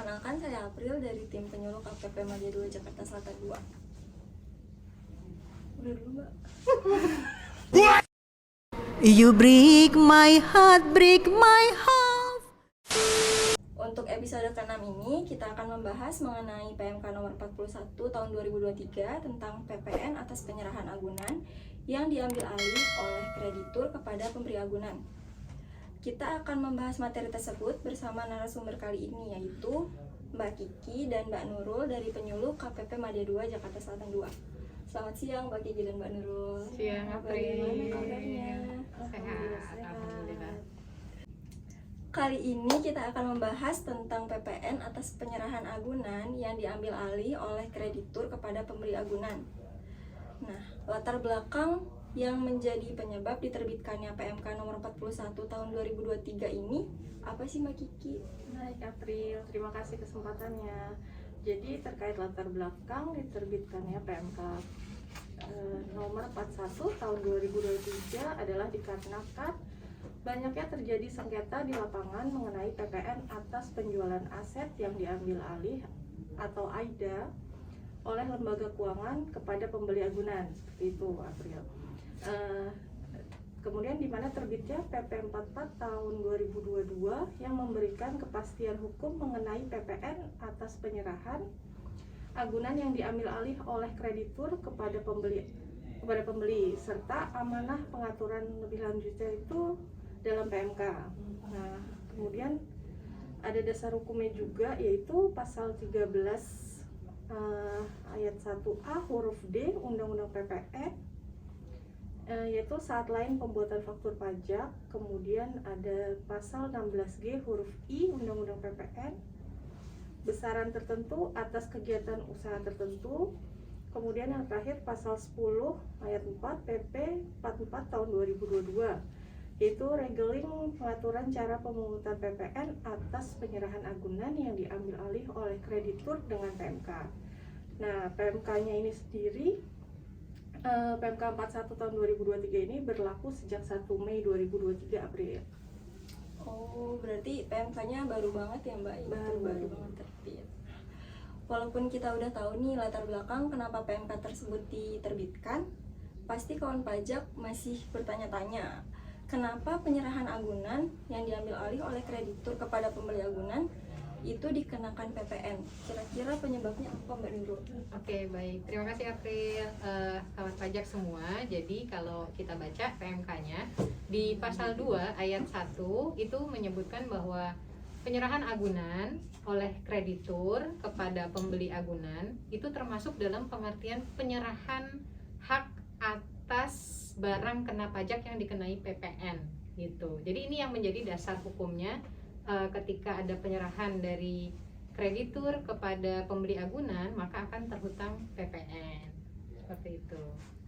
Perkenalkan, saya April dari tim penyuluh KPP Madya 2 Jakarta Selatan 2. Udah dulu, Mbak. You break my heart. Untuk episode ke-6 ini, kita akan membahas mengenai PMK nomor 41 tahun 2023 tentang PPN atas penyerahan agunan yang diambil alih oleh kreditur kepada pemberi agunan. Kita akan membahas materi tersebut bersama narasumber kali ini, yaitu Mbak Kiki dan Mbak Nurul dari penyuluh KPP Madya 2 Jakarta Selatan 2. Selamat siang Mbak Kiki dan Mbak Nurul. Siang, Bagaimana kabarnya? Sehat, alhamdulillah. Kali ini kita akan membahas tentang PPN atas penyerahan agunan yang diambil alih oleh kreditur kepada pemberi agunan. Nah, latar belakang yang menjadi penyebab diterbitkannya PMK nomor 41 tahun 2023 ini apa sih Mbak Kiki? Baik April, terima kasih kesempatannya. Jadi terkait latar belakang diterbitkannya PMK nomor 41 tahun 2023 adalah dikarenakan banyaknya terjadi sengketa di lapangan mengenai PPN atas penjualan aset yang diambil alih atau AIDA oleh lembaga keuangan kepada pembeli agunan, seperti itu April. Kemudian di mana terbitnya PP 44 tahun 2022 yang memberikan kepastian hukum mengenai PPN atas penyerahan agunan yang diambil alih oleh kreditur kepada pembeli serta amanah pengaturan lebih lanjutnya itu dalam PMK. Nah, kemudian ada dasar hukumnya juga, yaitu pasal 13 ayat 1A huruf D Undang-Undang PPN, yaitu saat lain pembuatan faktur pajak. Kemudian ada pasal 16G huruf I Undang-Undang PPN, besaran tertentu atas kegiatan usaha tertentu. Kemudian yang terakhir pasal 10 ayat 4 PP 44 tahun 2022, yaitu regeling pengaturan cara pemungutan PPN atas penyerahan agunan yang diambil alih oleh kreditur dengan PMK. Nah, PMK-nya ini sendiri, PMK 41 tahun 2023 ini berlaku sejak 1 Mei 2023 April. Oh, berarti PMK-nya baru banget ya Mbak? Baru banget terbit. Walaupun kita udah tahu nih latar belakang kenapa PMK tersebut diterbitkan, pasti kawan pajak masih bertanya-tanya, kenapa penyerahan agunan yang diambil alih oleh kreditur kepada pembeli agunan itu dikenakan PPN? Kira-kira penyebabnya apa Mbak Nurul? Oke, baik. Terima kasih April. Kawan pajak semua. Jadi kalau kita baca PMK-nya di pasal 2 ayat 1 itu menyebutkan bahwa penyerahan agunan oleh kreditur kepada pembeli agunan itu termasuk dalam pengertian penyerahan hak atas barang kena pajak yang dikenai PPN gitu. Jadi ini yang menjadi dasar hukumnya ketika ada penyerahan dari kreditur kepada pembeli agunan, maka akan terhutang PPN. Seperti itu.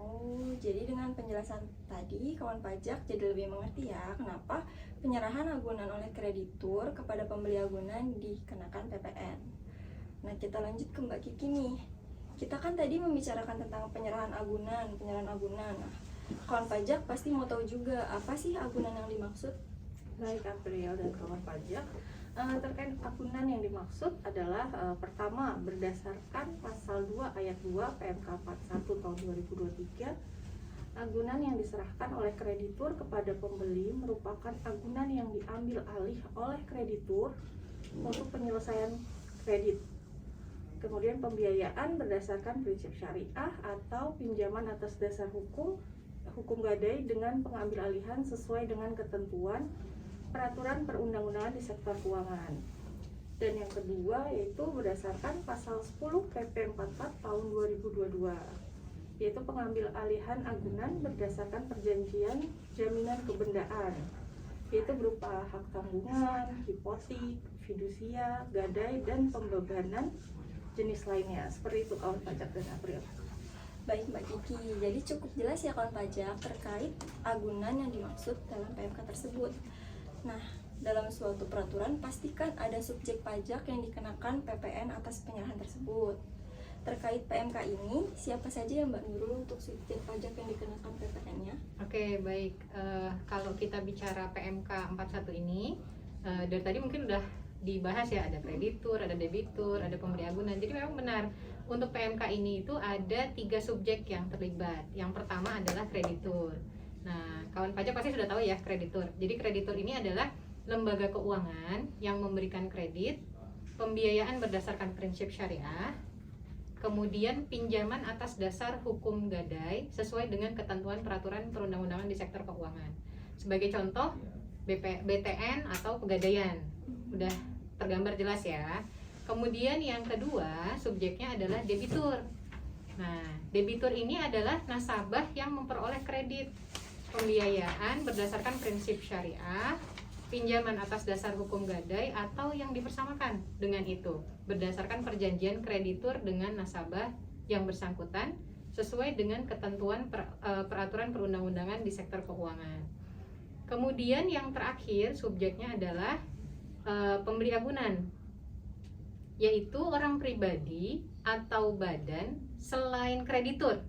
Oh, jadi dengan penjelasan tadi kawan pajak jadi lebih mengerti ya kenapa penyerahan agunan oleh kreditur kepada pembeli agunan dikenakan PPN. Nah, kita lanjut ke Mbak Kiki nih. Kita kan tadi membicarakan tentang penyerahan agunan. Nah, kawan pajak pasti mau tahu juga apa sih agunan yang dimaksud? Baik April dan kawan pajak, terkait agunan yang dimaksud adalah pertama, berdasarkan pasal 2 ayat 2 PMK 41 tahun 2023, agunan yang diserahkan oleh kreditur kepada pembeli merupakan agunan yang diambil alih oleh kreditur untuk penyelesaian kredit. Kemudian pembiayaan berdasarkan prinsip syariah atau pinjaman atas dasar hukum gadai dengan pengambil alihan sesuai dengan ketentuan peraturan perundang-undangan di sektor keuangan. Dan yang kedua yaitu berdasarkan pasal 10 PP 44 tahun 2022, yaitu pengambil alihan agunan berdasarkan perjanjian jaminan kebendaan, yaitu berupa hak tanggungan, hipotek, fidusia, gadai, dan pembebanan jenis lainnya. Seperti itu kawan pajak dan April. Baik Mbak Kiki, jadi cukup jelas ya kawan pajak terkait agunan yang dimaksud dalam PMK tersebut. Nah, dalam suatu peraturan pastikan ada subjek pajak yang dikenakan PPN atas penyerahan tersebut. Terkait PMK ini, siapa saja yang Mbak Nurul untuk subjek pajak yang dikenakan PPN-nya? Oke, baik. Kalau kita bicara PMK 41 ini, dari tadi mungkin udah dibahas ya, ada kreditur, ada debitur, ada pemberi agunan. Jadi memang benar untuk PMK ini itu ada 3 subjek yang terlibat. Yang pertama adalah kreditur. Nah, kawan pajak pasti sudah tahu ya kreditur. Jadi kreditur ini adalah lembaga keuangan yang memberikan kredit, pembiayaan berdasarkan prinsip syariah, kemudian pinjaman atas dasar hukum gadai sesuai dengan ketentuan peraturan perundang-undangan di sektor keuangan. Sebagai contoh, BTN atau pegadaian. Udah tergambar jelas ya. Kemudian yang kedua, subjeknya adalah debitur. Nah, debitur ini adalah nasabah yang memperoleh kredit, pembiayaan berdasarkan prinsip syariah, pinjaman atas dasar hukum gadai atau yang dipersamakan dengan itu berdasarkan perjanjian kreditur dengan nasabah yang bersangkutan sesuai dengan ketentuan peraturan perundang-undangan di sektor keuangan. Kemudian yang terakhir subjeknya adalah pemberi agunan, yaitu orang pribadi atau badan selain kreditur.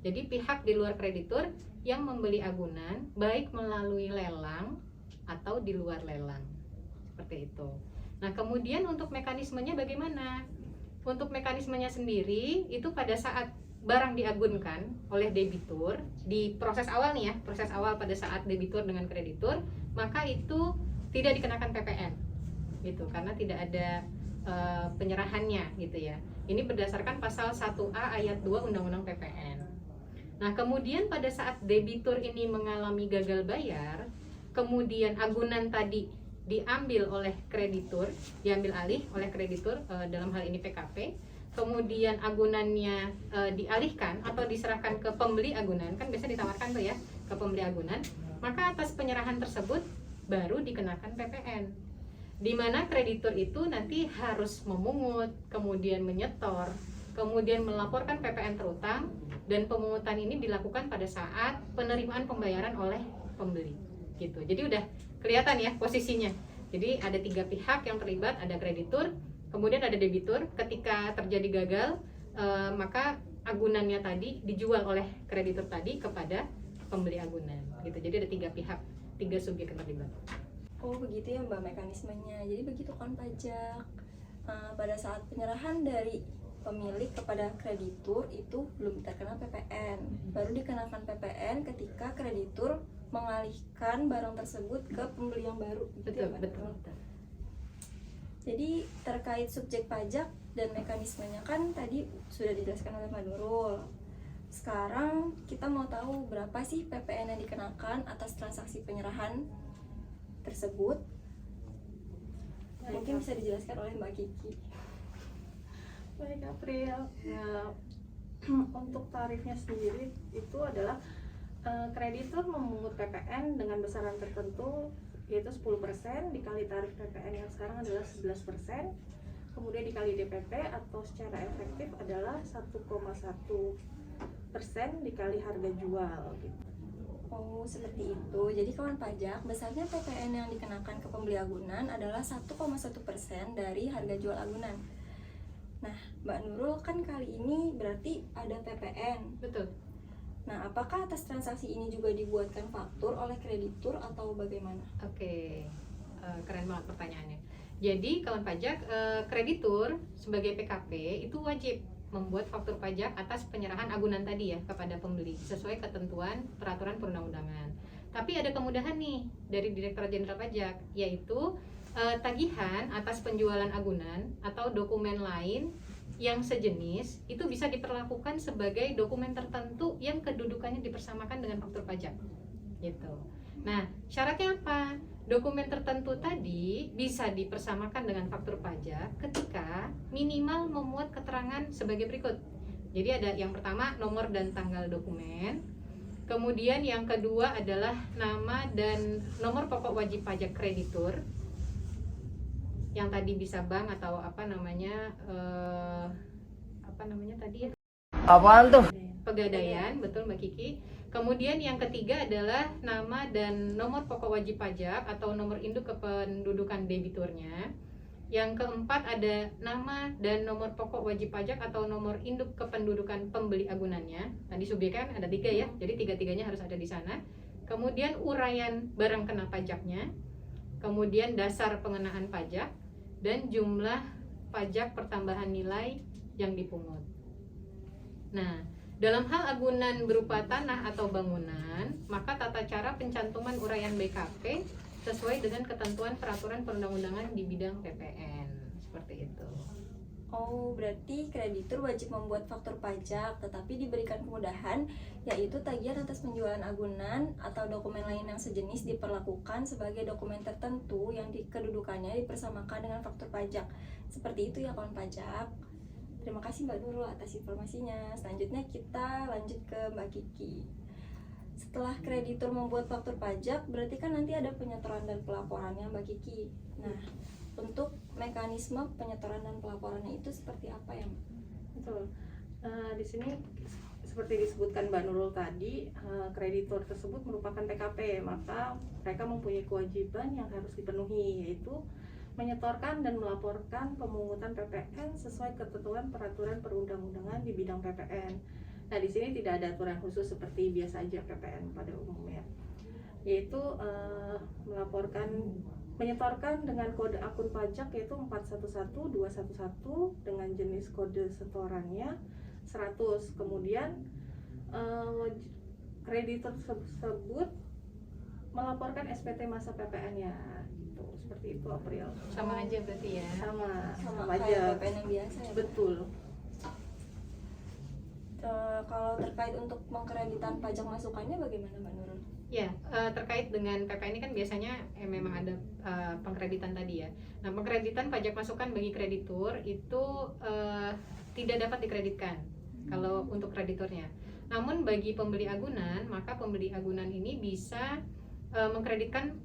Jadi pihak di luar kreditur yang membeli agunan baik melalui lelang atau di luar lelang, seperti itu. Nah, kemudian untuk mekanismenya bagaimana? Untuk mekanismenya sendiri itu pada saat barang diagunkan oleh debitur di proses awal nih ya, proses awal pada saat debitur dengan kreditur, maka itu tidak dikenakan PPN, gitu, karena tidak ada penyerahannya, gitu ya. Ini berdasarkan pasal 1A ayat 2 Undang-Undang PPN. Nah, kemudian pada saat debitur ini mengalami gagal bayar, kemudian agunan tadi diambil oleh kreditur, diambil alih oleh kreditur, dalam hal ini PKP, kemudian agunannya dialihkan atau diserahkan ke pembeli agunan, kan biasa ditawarkan tuh ya ke pembeli agunan, maka atas penyerahan tersebut baru dikenakan PPN, di mana kreditur itu nanti harus memungut, kemudian menyetor, kemudian melaporkan PPN terutang, dan pemungutan ini dilakukan pada saat penerimaan pembayaran oleh pembeli. Gitu. Jadi udah kelihatan ya posisinya. Jadi ada 3 pihak yang terlibat, ada kreditur, kemudian ada debitur. Ketika terjadi gagal, maka agunannya tadi dijual oleh kreditur tadi kepada pembeli agunan. Gitu. Jadi ada 3 pihak, 3 subjek yang terlibat. Oh begitu ya Mbak mekanismenya. Jadi begitu kan pajak. Pada saat penyerahan dari pemilik kepada kreditur itu belum terkena PPN. Baru dikenakan PPN ketika kreditur mengalihkan barang tersebut ke pembeli yang baru. Betul, betul. Jadi terkait subjek pajak dan mekanismenya kan tadi sudah dijelaskan oleh Mbak Nurul. Sekarang kita mau tahu berapa sih PPN yang dikenakan atas transaksi penyerahan tersebut. Mungkin bisa dijelaskan oleh Mbak Kiki. Baik April, ya, untuk tarifnya sendiri itu adalah kreditur memungut PPN dengan besaran tertentu yaitu 10% dikali tarif PPN yang sekarang adalah 11%, kemudian dikali DPP atau secara efektif adalah 1,1% dikali harga jual gitu. Oh seperti itu. Jadi kawan pajak, besarnya PPN yang dikenakan ke pembeli agunan adalah 1,1% dari harga jual agunan. Nah Mbak Nurul, kan kali ini berarti ada PPN. Betul. Nah, apakah atas transaksi ini juga dibuatkan faktur oleh kreditur atau bagaimana? Oke, keren banget pertanyaannya. Jadi kawan pajak, kreditur sebagai PKP itu wajib membuat faktur pajak atas penyerahan agunan tadi ya kepada pembeli sesuai ketentuan peraturan perundang-undangan. Tapi ada kemudahan nih dari Direktorat Jenderal Pajak, yaitu tagihan atas penjualan agunan atau dokumen lain yang sejenis itu bisa diperlakukan sebagai dokumen tertentu yang kedudukannya dipersamakan dengan faktur pajak gitu. Nah, syaratnya apa? Dokumen tertentu tadi bisa dipersamakan dengan faktur pajak ketika minimal memuat keterangan sebagai berikut. Jadi ada yang pertama nomor dan tanggal dokumen, kemudian yang kedua adalah nama dan nomor pokok wajib pajak kreditur, yang tadi bisa bank atau apa namanya tadi ya, Apaan tuh? pegadaian, betul Mbak Kiki. Kemudian yang ketiga adalah nama dan nomor pokok wajib pajak atau nomor induk kependudukan debiturnya. Yang keempat ada nama dan nomor pokok wajib pajak atau nomor induk kependudukan pembeli agunannya. Tadi subjeknya kan ada 3 ya, jadi 3-tiganya harus ada di sana. Kemudian uraian barang kena pajaknya, kemudian dasar pengenaan pajak, dan jumlah pajak pertambahan nilai yang dipungut. Nah, dalam hal agunan berupa tanah atau bangunan, maka tata cara pencantuman uraian BKP sesuai dengan ketentuan peraturan perundang-undangan di bidang PPN. Seperti itu. Oh, berarti kreditur wajib membuat faktur pajak, tetapi diberikan kemudahan, yaitu tagihan atas penjualan agunan atau dokumen lain yang sejenis diperlakukan sebagai dokumen tertentu yang kedudukannya dipersamakan dengan faktur pajak. Seperti itu ya kawan pajak. Terima kasih Mbak Nurul atas informasinya. Selanjutnya kita lanjut ke Mbak Kiki. Setelah kreditur membuat faktur pajak, berarti kan nanti ada penyetoran dan pelaporannya Mbak Kiki. Nah, untuk mekanisme penyetoran dan pelaporannya itu seperti apa ya Mbak? Betul. Di sini seperti disebutkan Mbak Nurul tadi, kreditur tersebut merupakan PKP, maka mereka mempunyai kewajiban yang harus dipenuhi, yaitu menyetorkan dan melaporkan pemungutan PPN sesuai ketentuan peraturan perundang-undangan di bidang PPN. Nah, di sini tidak ada aturan khusus seperti biasa aja PPN pada umumnya, yaitu menyetorkan dengan kode akun pajak yaitu 411211 dengan jenis kode setorannya 100. Kemudian kreditur tersebut melaporkan SPT masa PPN-nya gitu. Seperti itu April. Sama aja berarti ya. Sama kayak aja. PPN yang biasa ya. Betul. Kalau terkait untuk pengkreditan pajak masukannya bagaimana Mbak Nurul? Ya, terkait dengan PPN ini kan biasanya memang ada pengkreditan tadi ya. Nah, pengkreditan pajak masukan bagi kreditur itu tidak dapat dikreditkan kalau untuk krediturnya. Namun bagi pembeli agunan, maka pembeli agunan ini bisa mengkreditkan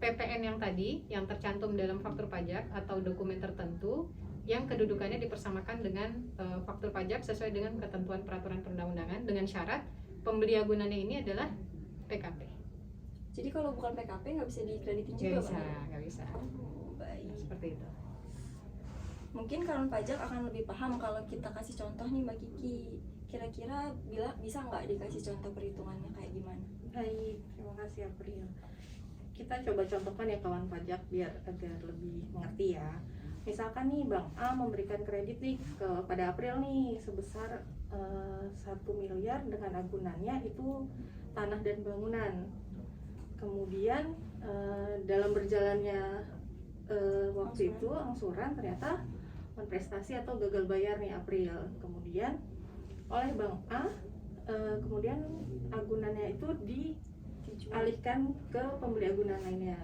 PPN yang tadi yang tercantum dalam faktur pajak atau dokumen tertentu yang kedudukannya dipersamakan dengan faktur pajak sesuai dengan ketentuan peraturan perundang-undangan dengan syarat pembeli agunannya ini adalah PKP. Jadi kalau bukan PKP nggak bisa dikreditin juga Mbak Nurul? Nggak bisa. Oh, baik. Seperti itu. Mungkin kawan pajak akan lebih paham kalau kita kasih contoh nih Mbak Kiki. Kira-kira bisa nggak dikasih contoh perhitungannya kayak gimana? Baik, terima kasih April. Kita coba contohkan ya kawan pajak biar agar lebih mengerti ya. Misalkan nih Bank A memberikan kredit nih kepada April nih sebesar 1 miliar dengan agunannya itu tanah dan bangunan. Kemudian dalam berjalannya waktu itu angsuran ternyata prestasi atau gagal bayar nih April. Kemudian oleh Bank A kemudian agunannya itu dialihkan ke pembeli agunan lainnya.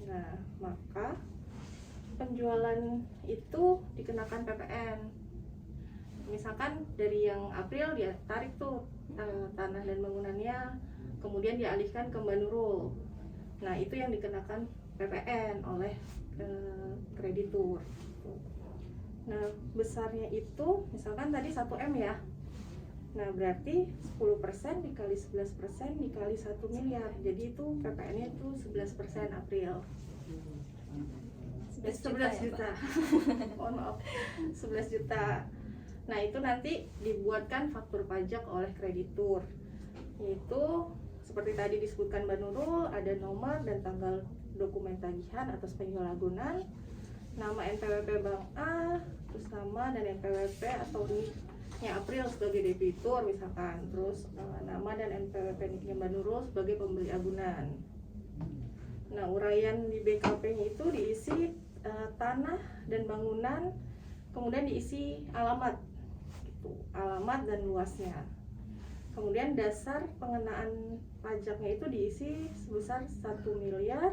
Nah, maka penjualan itu dikenakan PPN. Misalkan dari yang April dia tarik tuh tanah dan bangunannya, kemudian dialihkan ke Mbak Nurul. Nah, itu yang dikenakan PPN oleh kreditur. Nah, besarnya itu misalkan tadi 1M ya. Nah, berarti 10% dikali 11% dikali 1 miliar. Jadi itu PPN-nya itu 11% April. 11 juta. Mohon maaf. 11 juta. Nah, itu nanti dibuatkan faktur pajak oleh kreditur. Yaitu seperti tadi disebutkan Mbak Nurul, ada nomor dan tanggal dokumen tagihan atas penjualan agunan, nama NPWP Bank A, terus nama dan NPWP atau NIK-nya April sebagai debitur misalkan, terus nama dan NPWP NIK-nya Mbak Nurul sebagai pembeli agunan. Nah, uraian di BKP-nya itu diisi tanah dan bangunan, kemudian diisi alamat, gitu, alamat dan luasnya. Kemudian dasar pengenaan pajaknya itu diisi sebesar 1 miliar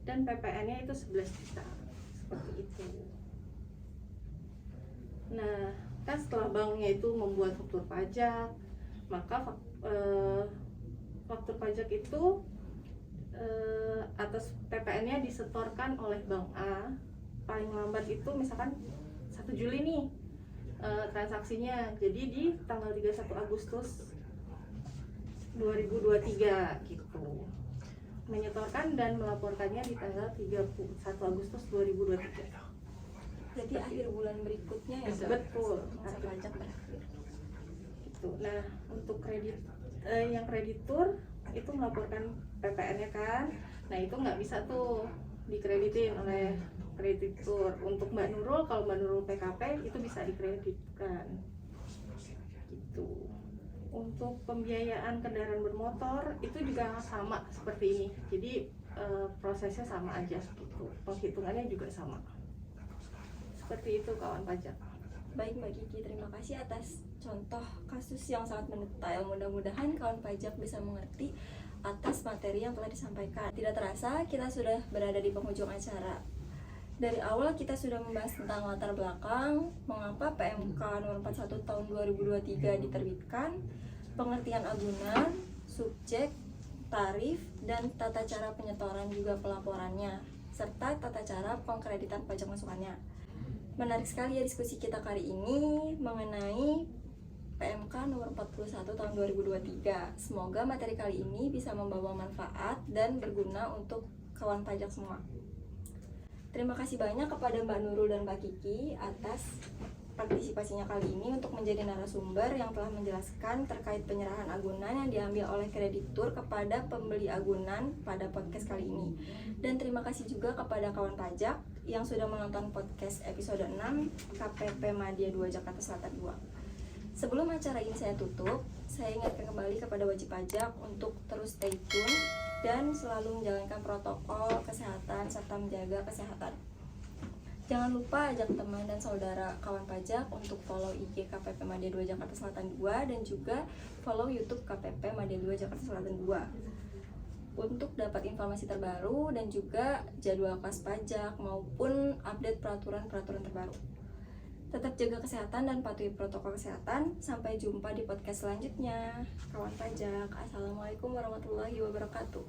dan PPN-nya itu 11 juta. Seperti itu. Nah, kan setelah banknya itu membuat faktur pajak, maka faktur pajak itu atas PPN-nya disetorkan oleh Bank A paling lambat itu misalkan 1 Juli nih transaksinya, jadi di tanggal 31 Agustus 2023 gitu. Menyetorkan dan melaporkannya di tanggal 31 Agustus 2023. Berarti akhir bulan berikutnya ya Mbak? Betul, Masa pajak berakhir. gitu. Nah, untuk kredit yang kreditur itu melaporkan PPN-nya kan. Nah, itu nggak bisa tuh dikreditin oleh kreditur. Untuk Mbak Nurul, kalau Mbak Nurul PKP itu bisa dikreditkan gitu. Untuk pembiayaan kendaraan bermotor itu juga sama seperti ini, jadi prosesnya sama aja gitu, penghitungannya juga sama. Seperti itu kawan pajak. Baik Mbak Kiki, terima kasih atas contoh kasus yang sangat mendetail. Mudah-mudahan kawan pajak bisa mengerti atas materi yang telah disampaikan. Tidak terasa kita sudah berada di penghujung acara. Dari awal kita sudah membahas tentang latar belakang, mengapa PMK nomor 41 tahun 2023 diterbitkan, pengertian agunan, subjek, tarif, dan tata cara penyetoran juga pelaporannya, serta tata cara pengkreditan pajak masukannya. Menarik sekali ya diskusi kita kali ini mengenai PMK nomor 41 tahun 2023. Semoga materi kali ini bisa membawa manfaat dan berguna untuk kawan pajak semua. Terima kasih banyak kepada Mbak Nurul dan Mbak Kiki atas partisipasinya kali ini untuk menjadi narasumber yang telah menjelaskan terkait penyerahan agunan yang diambil oleh kreditur kepada pembeli agunan pada podcast kali ini. Dan terima kasih juga kepada kawan pajak yang sudah menonton podcast episode 6 KPP Madya 2 Jakarta Selatan 2. Sebelum acara ini saya tutup, saya ingatkan kembali kepada wajib pajak untuk terus stay tune dan selalu menjalankan protokol kesehatan serta menjaga kesehatan. Jangan lupa ajak teman dan saudara kawan pajak untuk follow IG KPP Madya 2 Jakarta Selatan 2 dan juga follow YouTube KPP Madya 2 Jakarta Selatan 2 untuk dapat informasi terbaru dan juga jadwal kelas pajak maupun update peraturan-peraturan terbaru. Tetap jaga kesehatan dan patuhi protokol kesehatan. Sampai jumpa di podcast selanjutnya. Kawan pajak, Assalamualaikum warahmatullahi wabarakatuh.